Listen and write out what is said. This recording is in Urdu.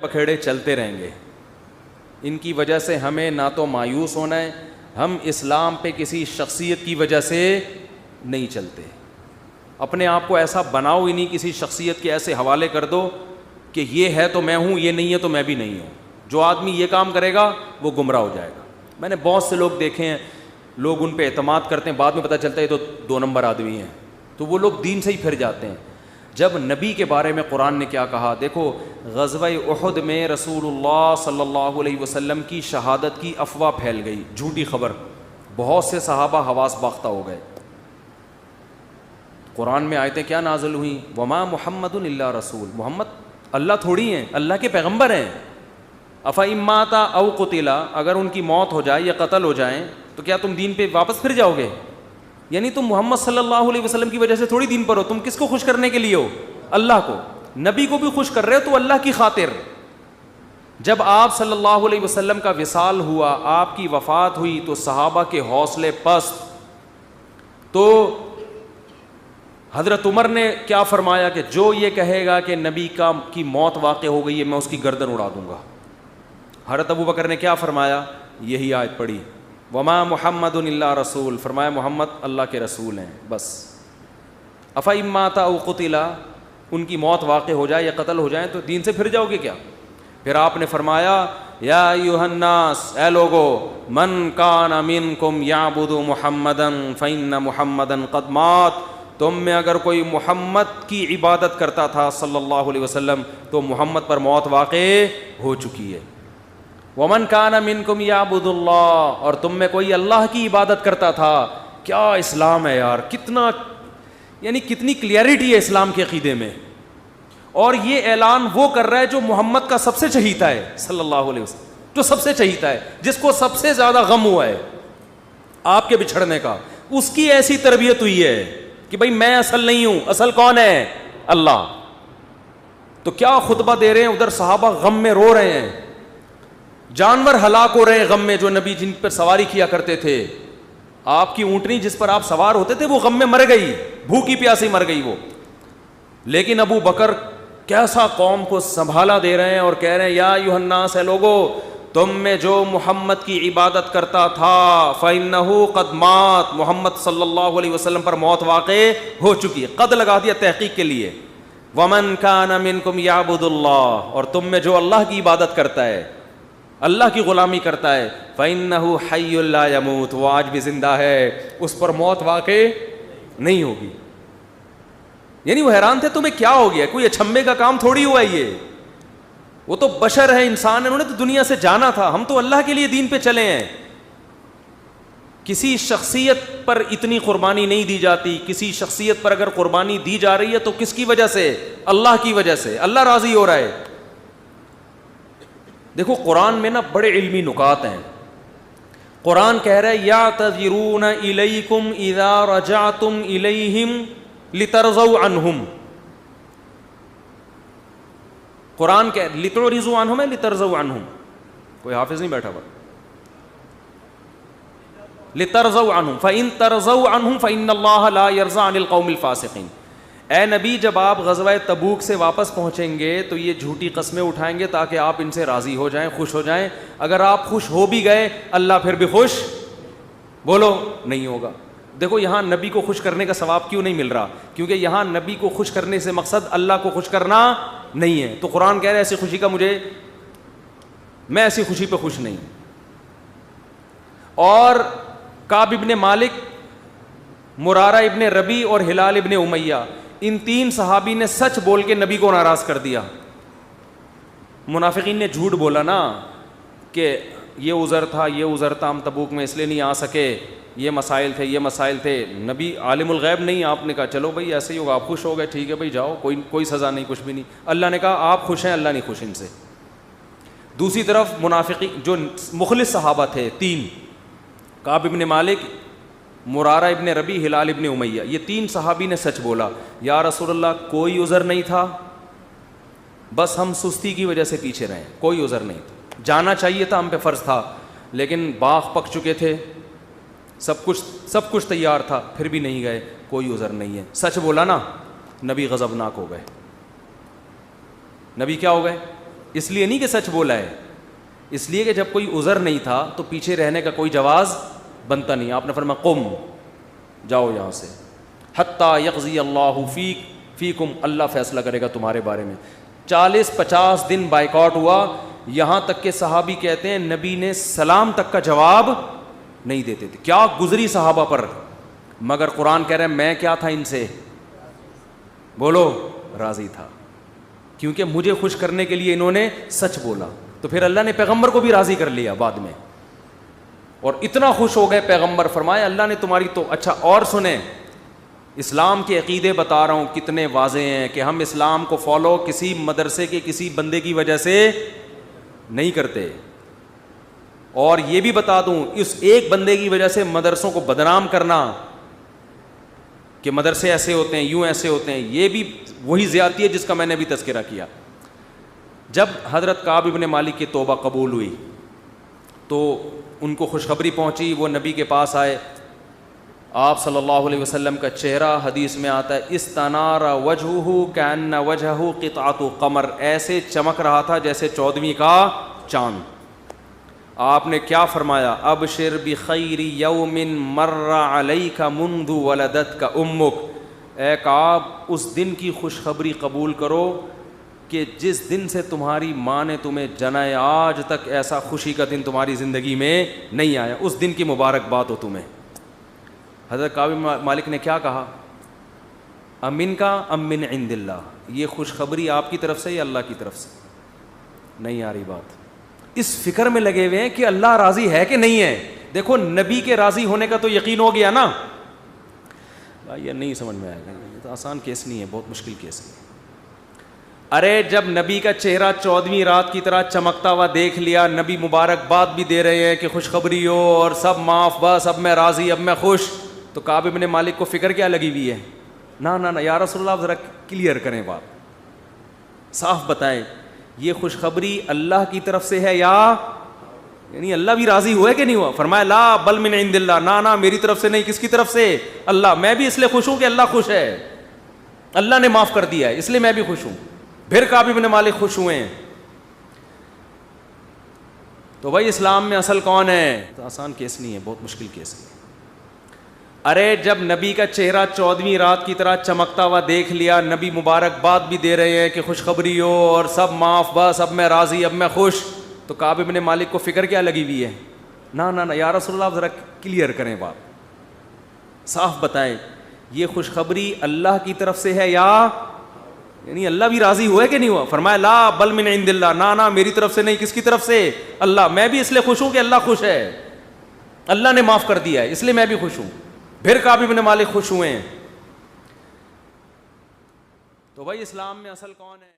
بکھیڑے چلتے رہیں گے. ان کی وجہ سے ہمیں نہ تو مایوس ہونا ہے, ہم اسلام پہ کسی شخصیت کی وجہ سے نہیں چلتے. اپنے آپ کو ایسا بناؤ ہی نہیں, کسی شخصیت کے ایسے حوالے کر دو کہ یہ ہے تو میں ہوں, یہ نہیں ہے تو میں بھی نہیں ہوں. جو آدمی یہ کام کرے گا وہ گمراہ ہو جائے گا. میں نے بہت سے لوگ دیکھے ہیں, لوگ ان پہ اعتماد کرتے ہیں, بعد میں پتہ چلتا ہے یہ تو 2 نمبر آدمی ہیں, تو وہ لوگ دین سے ہی پھر جاتے ہیں. جب نبی کے بارے میں قرآن نے کیا کہا, دیکھو غزوہ احد میں رسول اللہ صلی اللہ علیہ وسلم کی شہادت کی افواہ پھیل گئی, جھوٹی خبر, بہت سے صحابہ حواس باختہ ہو گئے. قرآن میں آیتیں کیا نازل ہوئیں, وما محمد الا رسول, محمد اللہ تھوڑی ہیں, اللہ کے پیغمبر ہیں. افإن مات او قتل, اگر ان کی موت ہو جائے یا قتل ہو جائیں تو کیا تم دین پہ واپس پھر جاؤ گے؟ یعنی تم محمد صلی اللہ علیہ وسلم کی وجہ سے تھوڑی دین پر ہو, تم کس کو خوش کرنے کے لیے ہو؟ اللہ کو. نبی کو بھی خوش کر رہے ہو تو اللہ کی خاطر. جب آپ صلی اللہ علیہ وسلم کا وصال ہوا, آپ کی وفات ہوئی, تو صحابہ کے حوصلے پست. تو حضرت عمر نے کیا فرمایا کہ جو یہ کہے گا کہ نبی کی موت واقع ہو گئی ہے, میں اس کی گردن اڑا دوں گا. حضرت ابو بکر نے کیا فرمایا, یہی آیت پڑھی, وما محمد الا رسول, فرمایا محمد اللہ کے رسول ہیں بس. افإن مات او قتل, ان کی موت واقع ہو جائے یا قتل ہو جائیں تو دین سے پھر جاؤ گے کیا؟ پھر آپ نے فرمایا یا ایھا الناس, اے لوگو, من کان منکم یعبد محمدا فإن محمدا قد مات, تم میں اگر کوئی محمد کی عبادت کرتا تھا صلی اللہ علیہ وسلم تو محمد پر موت واقع ہو چکی ہے. ومن کان منکم یعبد اللہ, اور تم میں کوئی اللہ کی عبادت کرتا تھا. کیا اسلام ہے یار, کتنا یعنی کتنی کلیئرٹی ہے اسلام کے عقیدے میں. اور یہ اعلان وہ کر رہا ہے جو محمد کا سب سے چہیتا ہے صلی اللہ علیہ وسلم, جو سب سے چہیتا ہے, جس کو سب سے زیادہ غم ہوا ہے آپ کے بچھڑنے کا, اس کی ایسی تربیت ہوئی ہے کہ بھئی میں اصل نہیں ہوں, اصل کون ہے؟ اللہ. تو کیا خطبہ دے رہے ہیں, ادھر صحابہ غم میں رو رہے ہیں, جانور ہلاک ہو رہے ہیں غم میں, جو نبی جن پر سواری کیا کرتے تھے. آپ کی اونٹنی جس پر آپ سوار ہوتے تھے وہ غم میں مر گئی, بھوکی پیاسی مر گئی وہ. لیکن ابو بکر کیسا قوم کو سنبھالا دے رہے ہیں اور کہہ رہے ہیں یا ایھا الناس, ہے لوگو, تم میں جو محمد کی عبادت کرتا تھا فإنہ قد مات, محمد صلی اللہ علیہ وسلم پر موت واقع ہو چکی ہے. قد لگا دیا تحقیق کے لیے. ومن کان منکم یعبد اللہ, اور تم میں جو اللہ کی عبادت کرتا ہے, اللہ کی غلامی کرتا ہے, فإنہ حی لا یموت, وہ آج بھی زندہ ہے, اس پر موت واقع نہیں ہوگی. یعنی وہ حیران تھے تمہیں کیا ہو گیا, کوئی اچھمبے کا کام تھوڑی ہوا ہے یہ, وہ تو بشر ہے, انسان ہے, انہوں نے تو دنیا سے جانا تھا, ہم تو اللہ کے لیے دین پہ چلے ہیں. کسی شخصیت پر اتنی قربانی نہیں دی جاتی. کسی شخصیت پر اگر قربانی دی جا رہی ہے تو کس کی وجہ سے؟ اللہ کی وجہ سے, اللہ راضی ہو رہا ہے. دیکھو قرآن میں نا بڑے علمی نکات ہیں. قرآن کہہ رہا ہے یعتذرون الیکم اذا رجعتم الیہم لترضوا عنہم. قرآن کہ لتعرضوا عنہم ہے لترضوا عنہم, کوئی حافظ نہیں بیٹھا ہوا. لترضوا عنہم فإن ترضوا عنہم فإن اللہ لا يرضى عن القوم الفاسقین. اے نبی, جب آپ غزوہ تبوک سے واپس پہنچیں گے تو یہ جھوٹی قسمیں اٹھائیں گے تاکہ آپ ان سے راضی ہو جائیں, خوش ہو جائیں. اگر آپ خوش ہو بھی گئے, اللہ پھر بھی خوش بولو نہیں ہوگا. دیکھو یہاں نبی کو خوش کرنے کا ثواب کیوں نہیں مل رہا, کیونکہ یہاں نبی کو خوش کرنے سے مقصد اللہ کو خوش کرنا نہیں ہے. تو قرآن کہہ رہا ہے ایسی خوشی کا میں ایسی خوشی پہ خوش نہیں. اور کعب ابن مالک, مرارہ ابن ربی اور ہلال ابن امیہ, ان 3 صحابی نے سچ بول کے نبی کو ناراض کر دیا. منافقین نے جھوٹ بولا نا کہ یہ عذر تھا, یہ عذر تھا, ہم تبوک میں اس لیے نہیں آ سکے, یہ مسائل تھے, یہ مسائل تھے. نبی عالم الغیب نہیں, آپ نے کہا چلو بھائی ایسے ہی ہوگا, آپ خوش ہو گئے, ٹھیک ہے بھائی جاؤ, کوئی سزا نہیں, کچھ بھی نہیں. اللہ نے کہا آپ خوش ہیں, اللہ نہیں خوش ان سے. دوسری طرف منافقین جو مخلص صحابہ تھے 3, کعب ابن مالک, مرارہ ابن ربی, ہلال ابن امیہ, یہ 3 صحابی نے سچ بولا, یا رسول اللہ کوئی عذر نہیں تھا, بس ہم سستی کی وجہ سے پیچھے رہے, کوئی عذر نہیں تھا, جانا چاہیے تھا, ہم پہ فرض تھا, لیکن باغ پک چکے تھے, سب کچھ تیار تھا, پھر بھی نہیں گئے, کوئی عذر نہیں ہے. سچ بولا نا, نبی غضبناک ہو گئے. نبی کیا ہو گئے؟ اس لیے نہیں کہ سچ بولا ہے، اس لیے کہ جب کوئی عذر نہیں تھا تو پیچھے رہنے کا کوئی جواز بنتا نہیں. آپ نے فرمایا قم، جاؤ یہاں سے، حتی یقضی اللہ فیکم، اللہ فیصلہ کرے گا تمہارے بارے میں. 40-50 دن بائیکاٹ ہوا، یہاں تک کہ صحابی کہتے ہیں نبی نے سلام تک کا جواب نہیں دیتے تھے. کیا گزری صحابہ پر، مگر قرآن کہہ رہے ہیں میں کیا تھا ان سے، بولو راضی تھا، کیونکہ مجھے خوش کرنے کے لیے انہوں نے سچ بولا. تو پھر اللہ نے پیغمبر کو بھی راضی کر لیا بعد میں، اور اتنا خوش ہو گئے پیغمبر، فرمایا اللہ نے تمہاری تو. اچھا اور سنیں، اسلام کے عقیدے بتا رہا ہوں کتنے واضح ہیں کہ ہم اسلام کو فالو کسی مدرسے کے کسی بندے کی وجہ سے نہیں کرتے. اور یہ بھی بتا دوں، اس ایک بندے کی وجہ سے مدرسوں کو بدنام کرنا کہ مدرسے ایسے ہوتے ہیں، یوں ایسے ہوتے ہیں، یہ بھی وہی زیادتی ہے جس کا میں نے بھی تذکرہ کیا. جب حضرت کعب بن مالک کی توبہ قبول ہوئی تو ان کو خوشخبری پہنچی، وہ نبی کے پاس آئے. آپ صلی اللہ علیہ وسلم کا چہرہ حدیث میں آتا ہے استنار وجہہ کأن وجہہ قطعۃ قمر، ایسے چمک رہا تھا جیسے 14ویں کا چاند. آپ نے کیا فرمایا، ابشر بخیر یوم مر علیک منذ ولدتک امک، اے کعب اس دن کی خوشخبری قبول کرو کہ جس دن سے تمہاری ماں نے تمہیں جنا ہے، آج تک ایسا خوشی کا دن تمہاری زندگی میں نہیں آیا، اس دن کی مبارکباد ہو تمہیں. حضرت کعب مالک نے کیا کہا، امن کا ام من عند اللہ، یہ خوشخبری آپ کی طرف سے یا اللہ کی طرف سے؟ نہیں آ رہی بات. اس فکر میں لگے ہوئے ہیں کہ اللہ راضی ہے کہ نہیں ہے. دیکھو نبی کے راضی ہونے کا تو یقین ہو گیا نا. یہ نہیں سمجھ میں آئے گا، یہ تو آسان کیس نہیں ہے، بہت مشکل کیس ہے. ارے جب نبی کا چہرہ 14ویں رات کی طرح چمکتا ہوا دیکھ لیا، نبی مبارکباد بھی دے رہے ہیں کہ خوشخبری ہو اور سب معاف، بس اب میں راضی، اب میں خوش. تو کعب بن مالک کو فکر کیا لگی ہوئی ہے، نہ یا رسول اللہ ذرا کلیئر کریں بات، صاف بتائیں یہ خوشخبری اللہ کی طرف سے ہے یا یعنی اللہ بھی راضی ہوا ہے کہ نہیں ہوا؟ فرمایا لا بل من عند اللہ، نہ میری طرف سے نہیں، کس کی طرف سے؟ اللہ. میں بھی اس لیے خوش ہوں کہ اللہ خوش ہے، اللہ نے معاف کر دیا ہے، اس لیے میں بھی خوش ہوں. پھر کعب بن مالک خوش ہوئے ہیں. تو بھائی اسلام میں اصل کون ہے؟ تو آسان کیس نہیں ہے، بہت مشکل کیس ہے. ارے جب نبی کا چہرہ 14ویں رات کی طرح چمکتا ہوا دیکھ لیا، نبی مبارکباد بھی دے رہے ہیں کہ خوشخبری ہو اور سب معاف، بس اب میں راضی، اب میں خوش. تو کعب بن مالک کو فکر کیا لگی ہوئی ہے، نہ یا رسول اللہ ذرا کلیئر کریں بات، صاف بتائیں یہ خوشخبری اللہ کی طرف سے ہے یا یعنی اللہ بھی راضی ہوا ہے کہ نہیں ہوا؟ فرمایا لا بل من عند اللہ، نہ میری طرف سے نہیں، کس کی طرف سے؟ اللہ. میں بھی اس لیے خوش ہوں کہ اللہ خوش ہے، اللہ نے معاف کر دیا ہے، اس لیے میں بھی خوش ہوں. پھر کعب بن مالک خوش ہوئے ہیں. تو بھائی اسلام میں اصل کون ہے؟